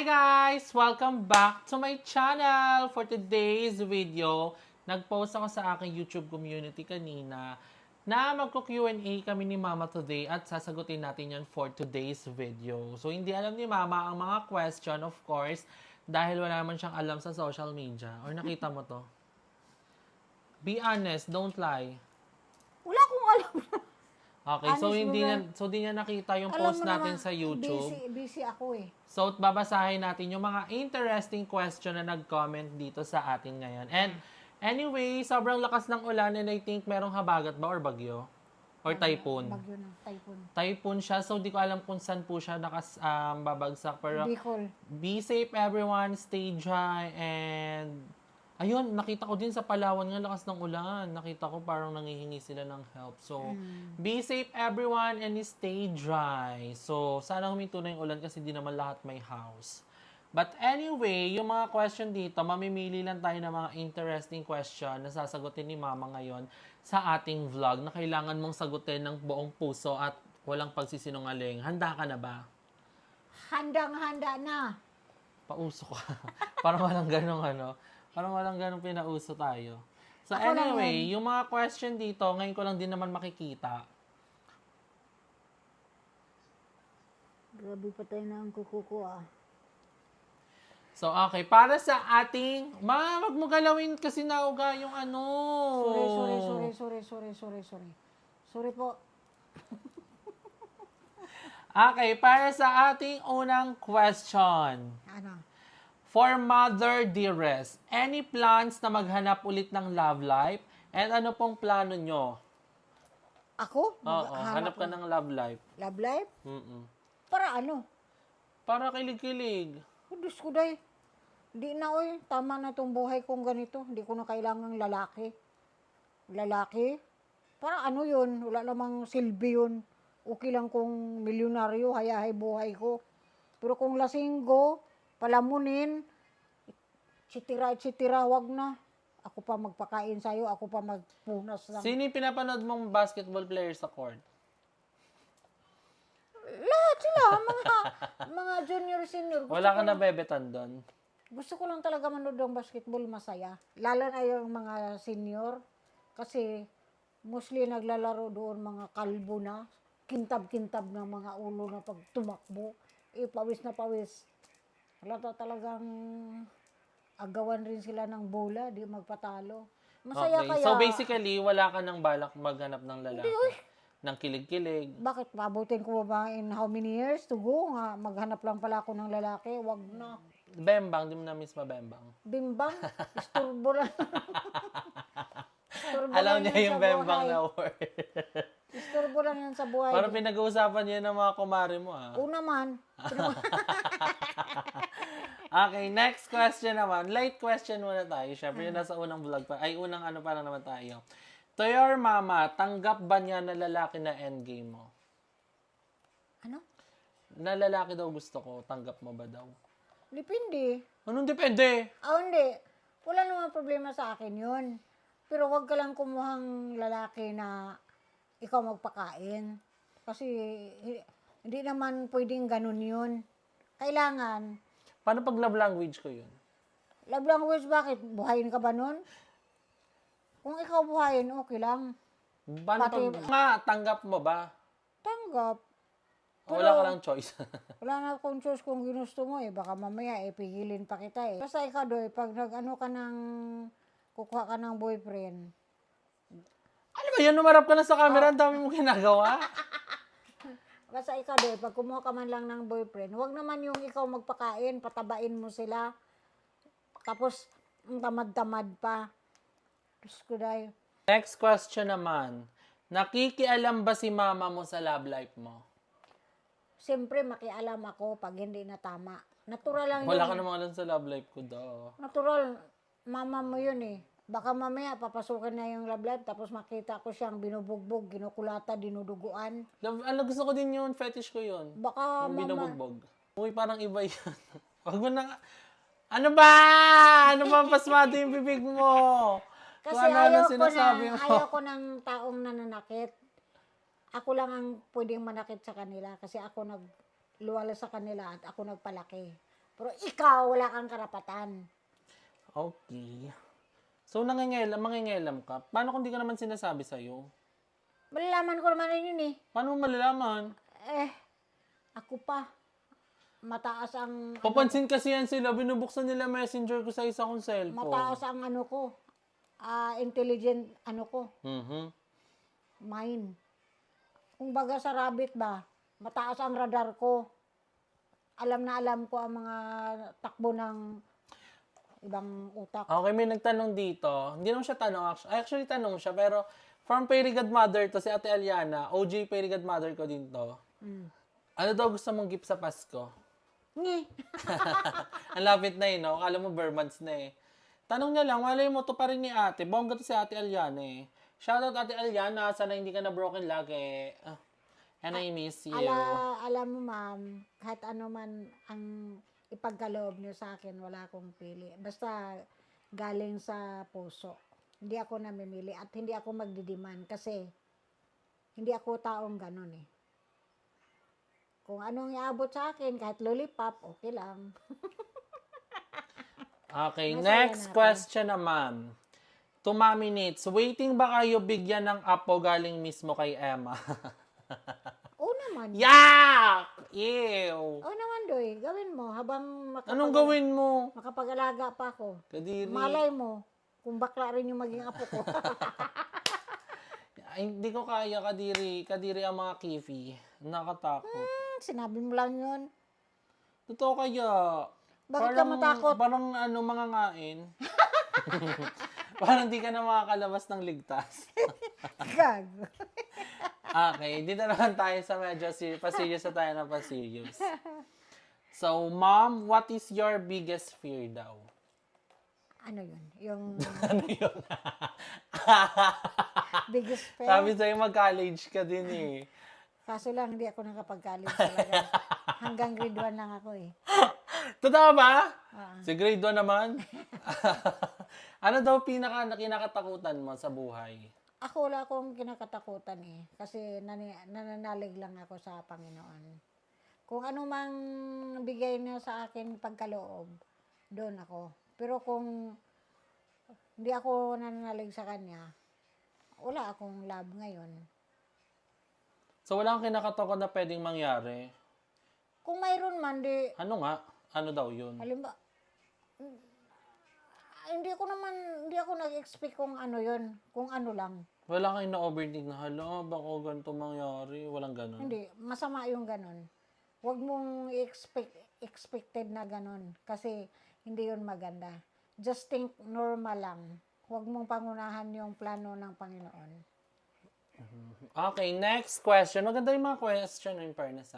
Hi guys! Welcome back to my channel! For today's video, nag-post ako sa aking YouTube community kanina na magko-Q&A kami ni Mama today at sasagutin natin yan for today's video. So, hindi alam ni Mama ang mga question, of course, dahil wala naman siyang alam sa social media. Or nakita mo to? Be honest, don't lie. Wala akong alam. Okay, so Honest, di niya nakita yung Alam post mo natin naman, sa YouTube. Busy ako eh. So, babasahin natin yung mga interesting question na nag-comment dito sa atin ngayon. And anyway, sobrang lakas ng ulan and I think merong habagat ba or bagyo? Or typhoon? Bagyo na, typhoon. Typhoon siya, so di ko alam kung saan po siya babagsak. Pero Bicol. be safe everyone, stay dry, and ayun, nakita ko din sa Palawan nga lakas ng ulan. Nakita ko parang nangihingi sila ng help. So, be safe everyone and stay dry. So, sana huminto na yung ulan kasi di naman lahat may house. But anyway, yung mga question dito, mamimili lang tayo ng mga interesting question na sasagutin ni Mama ngayon sa ating vlog na kailangan mong sagutin ng buong puso at walang pagsisinungaling. Handa ka na ba? Handang-handa na. Pauso ka. Parang walang ganong pinauso tayo. So Ako lang anyway, yung mga question dito, ngayon ko lang din naman makikita. Grabe pa tayo na ang kukuko ah. So okay, para sa ating, wag mo galawin kasi nauga yung ano. Sorry. Sorry po. Okay, para sa ating unang question. Ano? For Mother Dearest, any plans na maghanap ulit ng love life? And ano pong plano nyo? Ako? Oo, hanap ka ng love life. Love life? Mm-mm. Para ano? Para kilig-kilig. Oh, Diyos ko day. Di na oy, tama na tong buhay kong ganito. Hindi ko na kailangang lalaki. Lalaki? Para ano yun? Wala namang silbi yun. Okay lang kung milyonaryo, hayahay buhay ko. Pero kung lasinggo, palamunin, etc., wag na. Ako pa magpakain sa'yo, ako pa magpunas ng... Sino yung pinapanood mong basketball player sa court? Lahat sila, mga junior, senior. Wala ka na bebetan doon. Gusto ko lang talaga manood ng basketball, masaya. Lalo na yung mga senior. Kasi mostly naglalaro doon mga kalbo na. Kintab-kintab ng mga ulo na pag tumakbo. Pawis na pawis. Halata talagang agawan rin sila ng bola, di magpatalo. Masaya Okay. kaya. So basically, wala ka nang balak maghanap ng lalaki. Hindi, uy. Ng kilig-kilig. Bakit pabutin ko ba in how many years to go? Nga, maghanap lang pala ako ng lalaki. Wag na. Bembang, di mo na miss mabembang. Bimbang, isturbo lang. Isturbo Alam lang niya yan yung sa bembang buhay. na word. Isturbo lang yan sa buhay. Parang pinag-uusapan niya ng mga kumari mo ah. Oo naman. Okay, next question naman. Light question muna tayo. Siyempre, yun nasa unang vlog pa. Ay, unang ano pa lang naman tayo. To your mama, tanggap ba niya na lalaki na endgame mo? Ano? Na lalaki daw gusto ko, tanggap mo ba daw? Depende. Anong depende? Hindi. Wala namang problema sa akin yun. Pero wag ka lang kumuhang lalaki na ikaw magpakain. Kasi hindi naman pwedeng ganun yun. Kailangan, Paano pag love language ko yun? love language, bakit? Buhayin ka ba nun? Kung ikaw buhayin, okay lang. Paano Pati- pag... Nga, tanggap mo ba? Tanggap. O wala ka lang choice? Wala na akong choice kung ginusto mo eh. Baka mamaya pigilin pa kita eh. Basta ikaw doy, pag nag-ano ka ng, kukuha ka ng boyfriend. Ano ba yan? Numarap ka na sa camera, ang dami mong ginagawa. Basta ikaw doy, pag kumuha ka man lang ng boyfriend, huwag naman yung ikaw magpakain, patabain mo sila. Tapos, ang tamad-tamad pa. Diyos ko day. Next question naman. Nakikialam ba si mama mo sa love life mo? Siyempre, makialam ako pag hindi na tama. Natural lang Wala yun. ka namang alam sa love life ko daw. Natural, mama mo yun eh. Baka mamaya papasukin na yung love life, tapos makita ko siyang binubugbog, ginukulata, dinuduguan. Gusto ko din yun, fetish ko yun. Baka Yung mama, binubugbog. Uy, parang iba yun. Wag mo na... Ano ba? Ano ba pasmado yung bibig mo? kasi Kung ano sinasabi mo. ayaw ko ng taong nananakit. Ako lang ang pwedeng manakit sa kanila kasi ako nagluwala sa kanila at ako nagpalaki. Pero ikaw, wala kang karapatan. Okay. So, mangingelam ka. Paano kung di ka naman sinasabi sa'yo? Malalaman ko naman yun eh. Paano mo malalaman? Ako pa. Mataas ang Papansin kasi yan sila, binubuksan nila messenger ko sa isa kong cellphone. mataas ang intelligent Mhm. mind. Kung baga sa rabbit ba, mataas ang radar ko. Alam na alam ko ang mga takbo ng ibang utak. Okay, may nagtanong dito. Hindi naman siya tanong. Actually, tanong siya. Pero, from Fairy Godmother to si Ate Aliana, OG Fairy Godmother ko din to. Ano daw gusto mong gift sa Pasko? Ngi. Ang lapit na no? Akala mo bare months na Tanong niya lang, malay mo to pa rin ni ate. Bongga to si Ate Aliana Shoutout Ate Aliana, sana hindi ka na broken lagi. And I miss you. Alam mo ma'am, kahit ano man ang ipagkaloob niyo sa akin, wala akong pili. Basta galing sa puso. Hindi ako namimili at hindi ako magdidiman kasi hindi ako taong ganun Kung anong iabot sa akin, kahit lollipop, okay lang. Okay, Masaya next na ako. question naman. 2 minutes. Waiting ba kayo bigyan ng apo galing mismo kay Emma? Oo naman. Yak! Ew! Oo naman, Doy. Gawin mo habang Anong gawin mo? makapag-alaga pa ako. Kadiri. Malay mo, kung bakla rin yung maging apo ko. Ay, hindi ko kaya, kadiri. Kadiri ang mga kifi. Nakatakot. Sinabi mo lang yun. Totoo kaya. Bakit ka matakot? Parang mga ngain. Parang di ka na makakalabas ng ligtas. Gago. Okay, dito naman tayo sa medyo pa-serious na tayo na pa-serious. So, Mom, what is your biggest fear daw? Ano yun? Yung Ano yun? biggest fear. Sabi sa'yo, mag-college ka din Kaso lang, hindi ako nakapag-college talaga. Hanggang grade 1 lang ako Totoo ba? Si grade 1 naman? Ano daw kinakatakutan mo sa buhay? Ako wala akong kinakatakutan Kasi nananalig lang ako sa Panginoon. Kung ano mang bigay niya sa akin pagkaloob, doon ako. Pero kung hindi ako nananalig sa Kanya, wala akong love ngayon. So, wala kang kinakatakot na pwedeng mangyari? Kung mayroon man, Ano nga? Ano daw yun? halimbawa, hindi ako nag-expect kung ano yun, kung ano lang. Wala kang na-overthink na, hala, baka ganito mangyari. Walang ganun. Hindi, masama yung ganun. Huwag mong expected na ganun kasi hindi yun maganda. Just think normal lang. Huwag mong pangunahan yung plano ng Panginoon. Okay, next question. Maganda yung mga question in fairness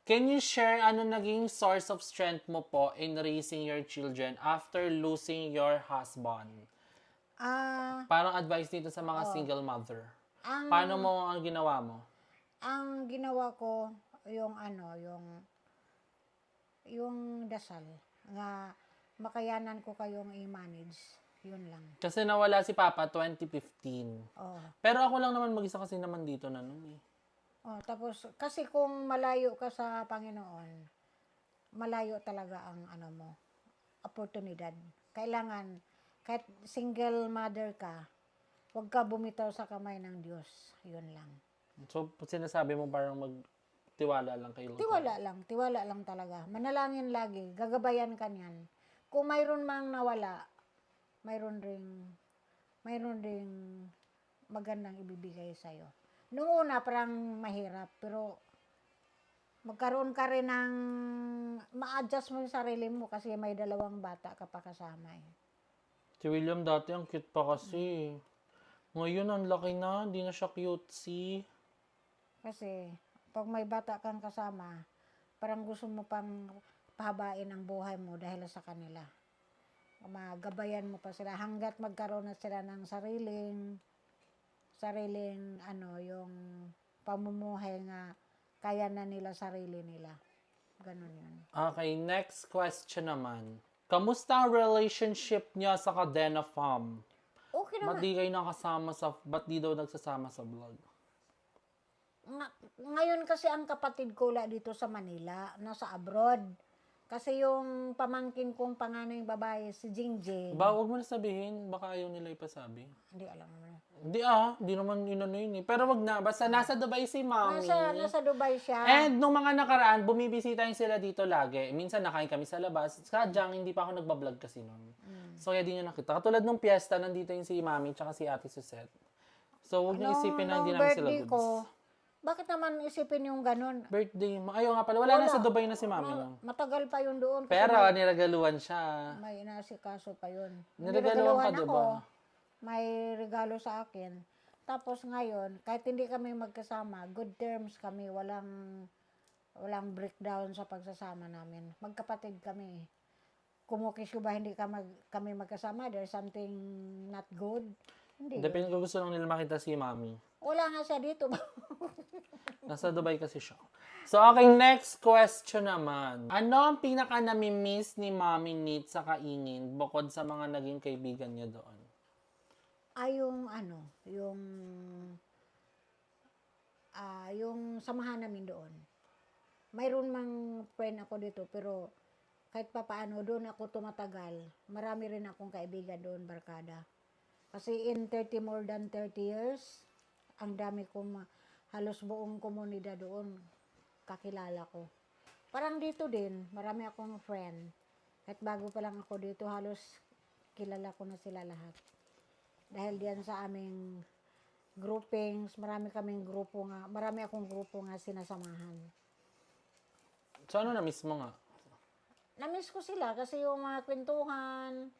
Can you share ano naging source of strength mo po in raising your children after losing your husband? Parang advice dito sa mga single mother. Paano mo ang ginawa mo? Ang ginawa ko, yung dasal, nga makayanan ko kayong i-manage. Yun lang. Kasi nawala si Papa 2015. Oh. Pero ako lang naman mag-isa kasi naman dito na nun Tapos, kasi kung malayo ka sa Panginoon, malayo talaga ang oportunidad. Kailangan, kahit single mother ka, huwag ka bumitaw sa kamay ng Diyos. Yun lang. So, sinasabi mo parang magtiwala lang kayo. Tiwala lang talaga. Manalangin lagi, gagabayan ka niyan. Kung mayroon mang nawala, mayroon ring magandang ibibigay sa'yo. Noong una, parang mahirap, pero magkaroon ka rin ng ma-adjust mo yung sarili mo kasi may 2 bata ka pa kasama Si William dati ang cute pa kasi. Ngayon, ang laki na. Hindi na siya cutesy. Kasi, pag may bata kang kasama, parang gusto mo pang pahabain ang buhay mo dahil sa kanila. Magabayan mo pa sila hanggat magkaroon na sila ng sariling yung pamumuhay nga kaya na nila sarili nila. Ganun yun. Okay, next question naman. Kamusta ang relationship niya sa Cadena Fam? Okay naman. Ba't di kayo nakasama ba't di daw nagsasama sa vlog? Ngayon kasi ang kapatid ko dito sa Manila, nasa abroad. Kasi yung pamangkin kong panganay babae, si Jingjing, Huwag mo na sabihin. Baka ayaw nila ipasabi. hindi alam mo na. Hindi naman inano yun eh. Pero wag na. Basta nasa Dubai si Mami. Nasa Dubai siya. And nung mga nakaraan, bumibisita yung sila dito lagi. Minsan nakain kami sa labas. Sadyang hindi pa ako nagbablog kasi nun. So kaya di nyo nakita. Katulad nung piyesta, nandito yung si Mami tsaka si Ate Susette. So huwag niyo isipin na hindi Nung namin sila birthday goods. bakit naman isipin yung ganun? Birthday mo. Ayaw nga pala. Wala na sa Dubai na si Mami. No? Matagal pa yun doon. Kasi Pero niragaluhan siya. may inasikaso pa yun. Niregaluhan ka, Niregaluhan diba? may regalo sa akin. Tapos ngayon, kahit hindi kami magkasama, good terms kami, walang breakdown sa pagsasama namin. Magkapatid kami. Kumukisyo ba hindi kami magkasama? There's something not good? Hindi. Depende ko gusto lang nila makita si Mami. Wala nga siya dito. Nasa Dubai kasi siya. So, okay, next question naman. Ano ang pinaka nami-miss ni Mami Nit sa kaingin bukod sa mga naging kaibigan niya doon? Yung samahan namin doon. Mayroon mang friend ako dito, pero kahit pa paano, doon ako tumatagal. Marami rin akong kaibigan doon, barkada. Kasi in more than 30 years, ang dami kong halos buong komunidad doon, kakilala ko. Parang dito din, marami akong friend. Kahit bago pa lang ako dito, halos kilala ko na sila lahat. Dahil diyan sa aming groupings, marami akong grupo nga sinasamahan. So, ano na-miss mo nga? Na-miss ko sila kasi yung mga kwentuhan,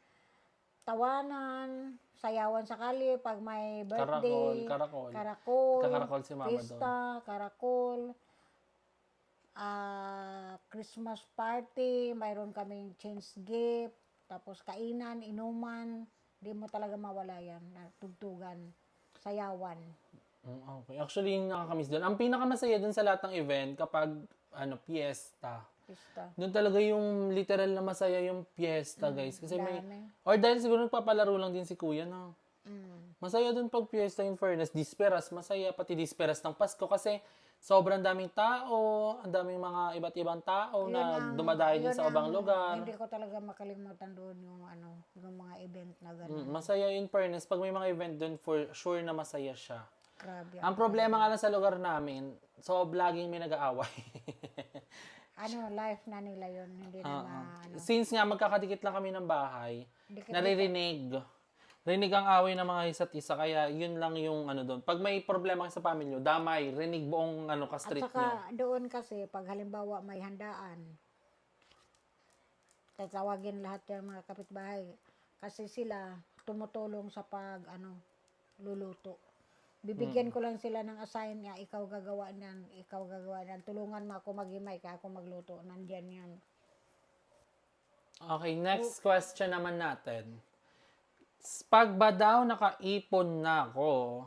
tawanan, sayawan sa kali pag may birthday, Karakol. karakol, si Mama pista, karakol, Christmas party, mayroon kaming change gift, tapos kainan, inuman, di mo talaga mawala yan, tugtugan, sayawan. Okay. Actually, yung nakakamiss doon. Ang pinakamasaya doon sa lahat ng event, kapag, piyesta. Pista. Doon talaga yung literal na masaya yung piyesta, guys. Kasi dami. or dahil siguro nagpapalaro lang din si Kuya, no? Masaya doon pag piyesta in fairness. Disperas, masaya. Pati disperas ng Pasko kasi sobrang daming tao, ang daming mga iba't ibang tao na dumadayo din sa ibang lugar. Hindi ko talaga makalimutan doon yung mga event na gano'n. Masaya in fairness. Pag may mga event doon, for sure na masaya siya. Grabe. Ang problema nga lang sa lugar namin, laging may nag-aaway. Life na nila yun. Hindi na Since nga magkakadikit lang kami ng bahay, naririnig. Rinig ang away ng mga isa't isa. Kaya yun lang yung doon. Pag may problema sa pamilya, damay, rinig buong ka-street At saka nyo. doon kasi, pag halimbawa may handaan, tatawagin lahat yung mga kapitbahay. Kasi sila tumutulong sa luluto. Bibigyan ko lang sila ng assign niya, ikaw gagawa niyan. Tulungan mo ako maghimay, kaya ako magluto. Nandyan yan. Okay, next question naman natin. Pag ba daw nakaipon na ako,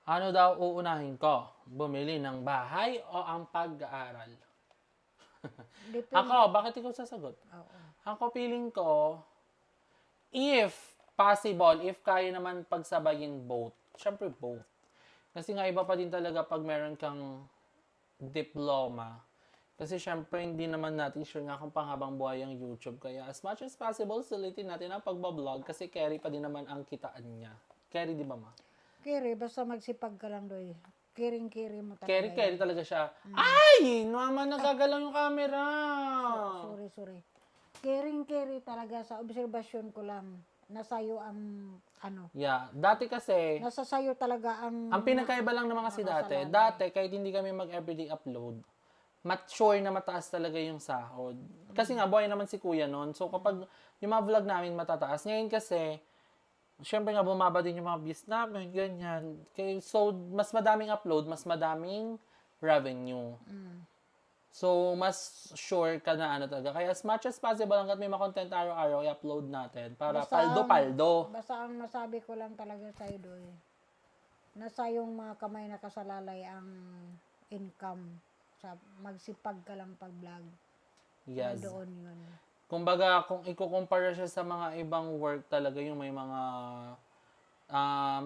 ano daw uunahin ko? Bumili ng bahay o ang pag-aaral? Ako, bakit ikaw sasagot? Oo. Ako feeling ko, if possible, if kaya naman pagsabayin both, syempre both. Kasi nga iba pa din talaga pag meron kang diploma. Kasi syempre hindi naman natin sure nga kung panghabang buhay ang YouTube. Kaya as much as possible, sulitin natin ang pagbablog kasi carry pa din naman ang kitaan niya. Carry, di ba ma? Carry, basta magsipag ka lang doy. Carry mo talaga. Carry talaga siya. Ay! Naman nagagalaw yung camera! Sorry. Carry talaga sa obserbasyon ko lang. Nasa iyo ang Yeah. Dati kasi, nasa sayo talaga ang pinagkaiba lang naman kasi dati kahit hindi kami mag-everyday upload, sure na mataas talaga yung sahod. Kasi nga, buhay naman si Kuya noon. So, kapag yung mga vlog namin matataas, ngayon kasi, syempre nga, bumaba din yung mga views namin, ganyan. So, mas madaming upload, mas madaming revenue. So, mas sure ka na talaga. Kaya as much as possible, hanggat may mga content araw-araw, i-upload natin para paldo-paldo. Basta ang masabi ko lang talaga sa'yo doy. Nasa yung mga kamay na kasalalay ang income. Magsipag ka lang pag-vlog. Yes. Doon yun. Kumbaga, kung ikukumpara siya sa mga ibang work talaga, yung may mga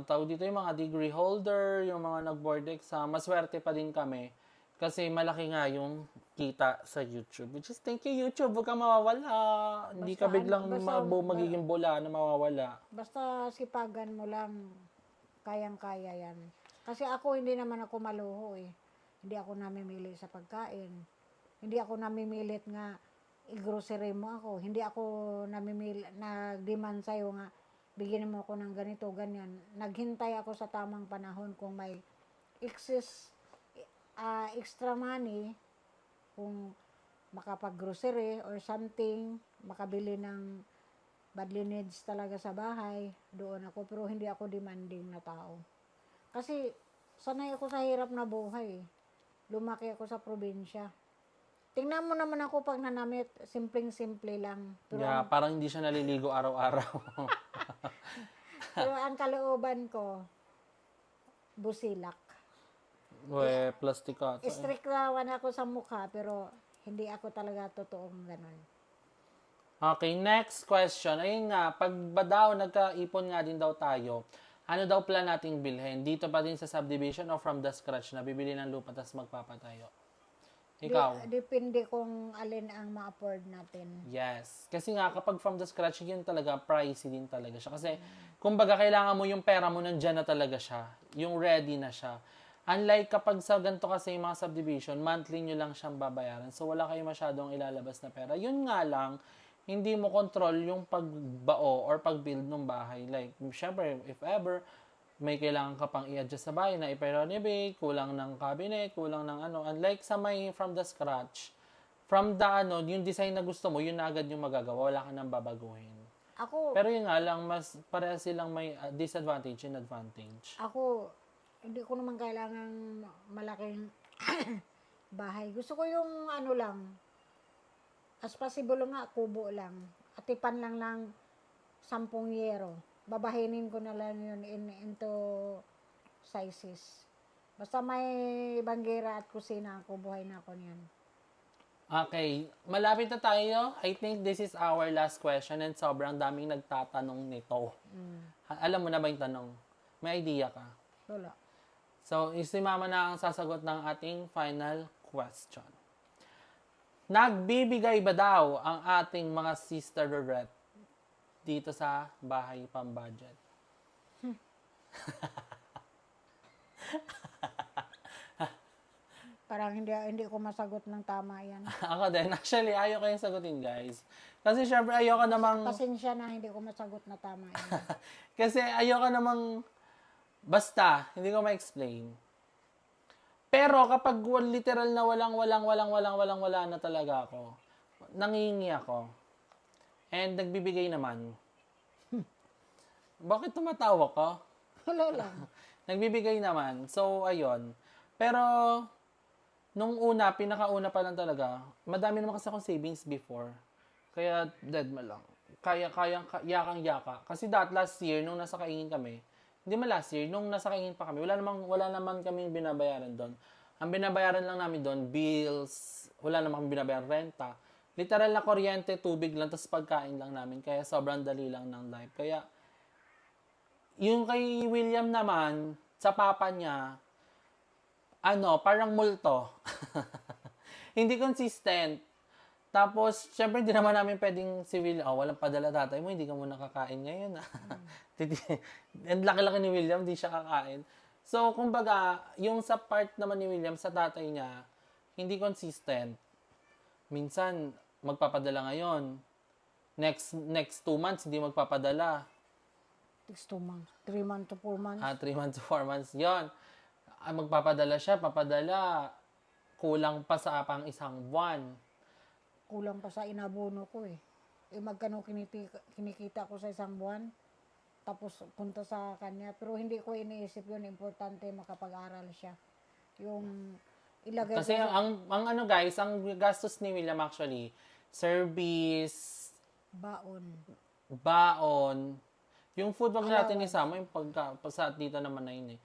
tawag dito yung mga degree holder, yung mga nag-board exam, maswerte pa din kami. Kasi malaki nga yung kita sa YouTube. Which is, thank you YouTube, huwag kang mawawala. Hindi ka biglang magiging bola na mawawala. Basta sipagan mo lang, kayang-kaya yan. Kasi ako, hindi naman ako maluho eh. Hindi ako namimili sa pagkain. Hindi ako namimilit nga i-grocery mo ako. Hindi ako nag-demand sa'yo nga, bigyan mo ako ng ganito, ganyan. Naghintay ako sa tamang panahon kung may extra money, kung makapag-grocery or something, makabili ng badly needs talaga sa bahay, doon ako. Pero hindi ako demanding na tao. Kasi sanay ako sa hirap na buhay. Lumaki ako sa probinsya. Tingnan mo naman ako pag nanamit, simpleng-simple lang. Pero, Yeah, parang hindi siya naliligo araw-araw. pero ang kalooban ko, busilak. We, plastic ka. Strict naman ako sa mukha, pero hindi ako talaga totoong ganun. Okay, next question. Ayun nga, pag ba daw nagkaipon nga din daw tayo, ano daw plan nating bilhin? Dito pa din sa subdivision o from the scratch na bibili ng lupa tapos magpapatayo? Ikaw? Depende kung alin ang ma-afford natin. Yes. Kasi nga, kapag from the scratch, yun talaga, pricey din talaga siya. Kasi, kumbaga, kailangan mo yung pera mo, nandyan na talaga siya. Yung ready na siya. Unlike kapag sa ganito kasi yung mga subdivision, monthly nyo lang siyang babayaran. So, wala kayo masyadong ilalabas na pera. Yun nga lang, hindi mo control yung pagbao or pag-build ng bahay. Like, syempre, if ever, may kailangan ka pang i-adjust sa bahay na i-renovate, kulang ng cabinet, kulang ng ano. Unlike sa may from the scratch, from the yung design na gusto mo, yun na agad yung magagawa. Wala ka nang babaguhin. Pero yun nga lang, mas pareha silang may disadvantage and advantage. Ako, hindi ko naman kailangan malaking bahay. Gusto ko yung ano lang, as possible nga, kubo lang. Atipan lang ng 10 yero. Babahinin ko na lang yun into sizes. Basta may banggera at kusina ako, buhay na ako niyan. Okay, malapit na tayo. I think this is our last question and sobrang daming nagtatanong nito. Alam mo na ba yung tanong? May idea ka? Wala. So, si Mama na ang sasagot ng ating final question. Nagbibigay ba daw ang ating mga sisterette dito sa bahay pang-budget? Parang hindi ko masagot ng tama yan. Ako din. Actually, ayaw ko yung sagutin, guys. Kasi syempre, ayaw ko namang... Pasensya na, hindi ko masagot na tama yan. Kasi ayaw ko namang... Basta, hindi ko ma-explain. Pero kapag literal na wala na talaga ako, nangingi ako. And nagbibigay naman. Bakit tumatawa ka? Wala lang. Nagbibigay naman. So, ayun. Pero, nung una, pinakauna pa lang talaga, madami naman kasi akong savings before. Kaya, dead ma lang. Yakang-yaka. Kasi last year, nung nasa Kaingin kami, hindi man last year, nung nasa Kaingin pa kami, wala naman kaming binabayaran doon. Ang binabayaran lang namin doon, bills, wala naman kami binabayaran renta. Literal na kuryente, tubig lang, tapos pagkain lang namin. Kaya sobrang dali lang ng life. Kaya, yung kay William naman, sa papa niya, parang multo. Hindi consistent. Tapos, syempre, hindi naman namin pwedeng si William, walang padala tatay mo, hindi ka muna kakain ngayon. And laki-laki ni William, hindi siya kakain. So, kumbaga, yung sa part naman ni William, sa tatay niya, hindi consistent. Minsan, magpapadala ngayon. Next 2 months, hindi magpapadala. 6 months. 3 months to 4 months. 3 months to 4 months. Yon. Magpapadala siya, papadala. Kulang pa sa pang isang buwan. Kulang pa sa inabono ko eh. Magkano kinikita ko sa isang buwan. Tapos punta sa kanya. Pero hindi ko iniisip yun. Importante makapag-aral siya. Yung ilagay Kasi ko ang guys, ang gastos ni William actually, service, baon, yung food wag natin isama, yung sa dito naman na yun eh.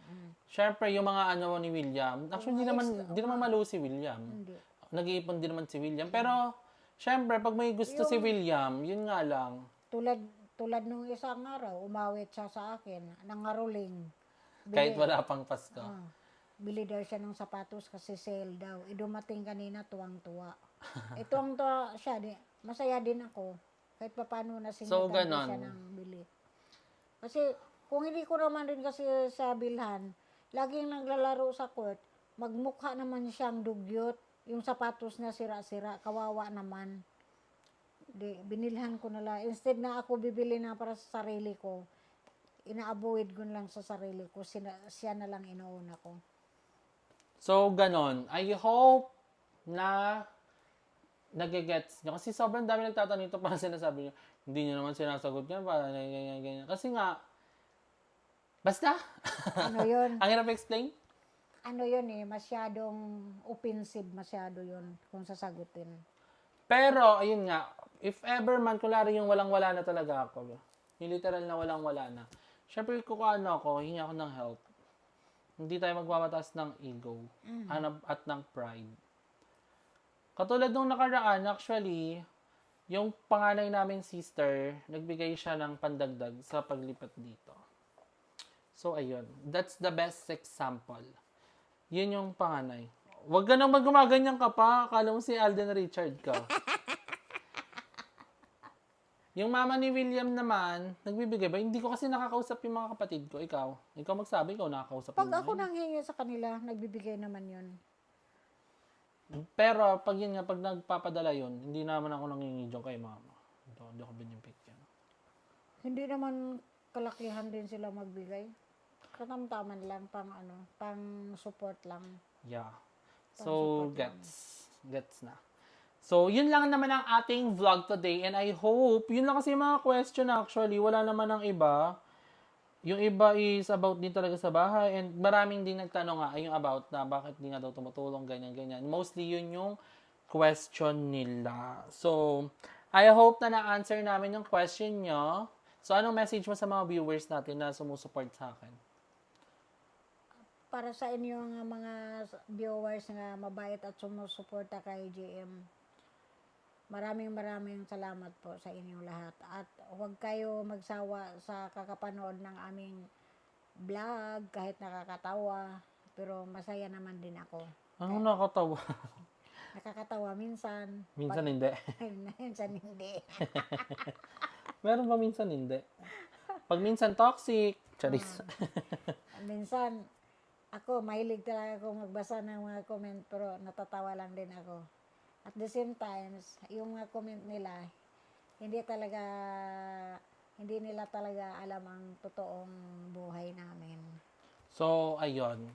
Syempre, yung mga ni William, actually hindi naman malu si William. Hindi. Nag-iipon din naman si William. Pero, syempre, pag may gusto si William, yun nga lang. Tulad nung isang araw, umawit siya sa akin, nangaruling. Kahit wala pang Pasko. bili daw siya ng sapatos kasi sale daw. Dumating kanina, tuwang-tuwa. Tuwang-tuwa siya. Masaya din ako. Kahit paano So, nasingitan ko ganon. siya ng bili. Kasi, kung hindi ko naman rin kasi sa bilhan, laging naglalaro sa court, magmukha naman siyang dugyot. Yung sapatos niya sira-sira, kawawa naman. Binilhan ko na lang. Instead na ako bibili na para sa sarili ko, ina-avoid ko lang sa sarili ko. Siya na lang inuuna ko. So, ganon. I hope na nagigets nyo. Kasi sobrang dami nagtatanong ito para sinasabi nyo, hindi nyo naman sinasagot yan, para ganyan. Kasi nga, basta. Ano yun? Ang hirap explain? Ano yun masyadong offensive masyado yun kung sasagutin. Pero, ayun nga, if ever man, kulari yung walang-wala na talaga ako, yung literal na walang-wala na, syempre kung ano ako, hingi ako ng help. Hindi tayo magbabatas ng ego at ng pride. Katulad nung nakaraan, actually, yung panganay namin sister, nagbigay siya ng pandagdag sa paglipat dito. So, ayun. That's the best example. Yun yung panganay. Huwag ka nang gumaganyan ka pa. Akala mo si Alden Richard ka. Yung mama ni William naman, nagbibigay ba? Hindi ko kasi nakakausap yung mga kapatid ko. Ikaw magsabi, ikaw nakakausap Pag mo ako ngayon. nanghingi sa kanila, nagbibigay naman yun. Pero pag yun nga, pag nagpapadala yun, hindi naman ako nangingi dyan kay mama. Hindi ako binibig yan. Hindi naman kalakihan din sila magbigay. Katamtaman lang, pang support lang. Yeah. So, gets na. So, yun lang naman ang ating vlog today. And I hope, yun lang kasi yung mga question actually. Wala naman ang iba. Yung iba is about din talaga sa bahay. And maraming din nagtanong nga, yung about na bakit di nga daw tumutulong, ganyan. Mostly yun yung question nila. So, I hope na na-answer namin yung question nyo. So, anong message mo sa mga viewers natin na sumusuport sa akin? Para sa inyo nga mga viewers nga mabait at sumusuporta kay JM, maraming salamat po sa inyong lahat. At huwag kayo magsawa sa kakapanood ng aming vlog, kahit nakakatawa, pero masaya naman din ako. Ano nakakatawa? Nakakatawa minsan. Minsan hindi. Minsan hindi. Meron ba minsan hindi? Pag minsan toxic, charis. Minsan, ako, mahilig talaga ako magbasa ng mga comment, pero natatawa lang din ako. At the same time, yung mga comment nila, hindi nila talaga alam ang totoong buhay namin. So, ayun.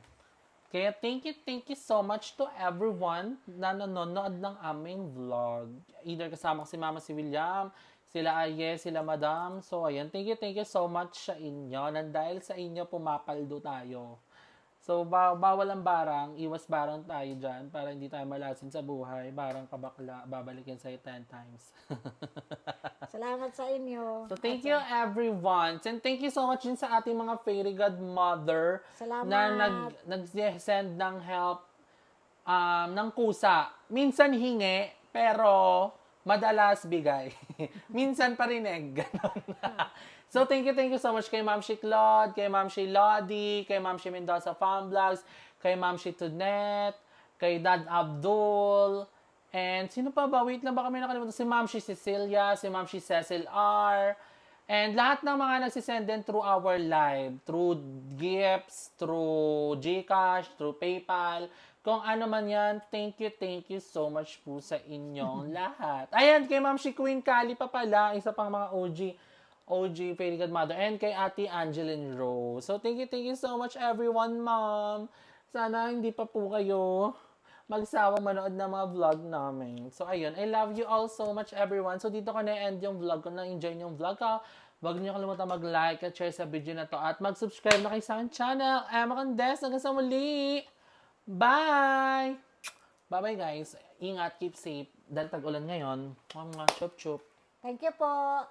Kaya thank you so much to everyone na nanonood ng aming vlog. Either kasama ko si Mama, si William, sila Aye, sila Madam. So, ayun. Thank you so much sa inyo. Dahil sa inyo, pumapaldo tayo. So, bawal ang barang, iwas barang tayo dyan para hindi tayo malasin sa buhay. Barang kabakla, babalikin sa'yo 10 times. Salamat sa inyo. So, thank you everyone. And thank you so much din sa ating mga fairy godmother Salamat. na nag-send ng help ng kusa. Minsan hingi, pero madalas bigay. Minsan parinig. Ganon. So, thank you so much kay Ma'am Shi Claude, kay Ma'am Shi Lodi, kay Ma'am Shi Mendoza Farm Vlogs, kay Ma'am Shi Tunet, kay Dad Abdul, and sino pa ba? Wait lang, baka may nakalimutan. Si Ma'am Shi Cecilia, si Ma'am Shi Cecil R, and lahat ng mga nagsisend din through our live, through gifts, through Gcash, through PayPal, kung ano man yan, thank you so much po sa inyong lahat. Ayan, kay Ma'am Shi Queen Kali pa pala, isa pang mga OG Fairy Godmother, and kay Ate Angeline Rose. So, thank you so much everyone, Ma'am. Sana hindi pa po kayo magsawang manood ng mga vlog namin. So, ayun. I love you all so much, everyone. So, dito ko na-end yung vlog ko. Na-enjoy yung vlog ko. Huwag niyo kalimutan mag-like at share sa video na to. At mag-subscribe na kayo sa aking channel. Emma Condes. Hanggang sa muli. Bye! Bye-bye, guys. Ingat. Keep safe. Dahil tag-ulan ngayon. Chup-chup. Thank you po.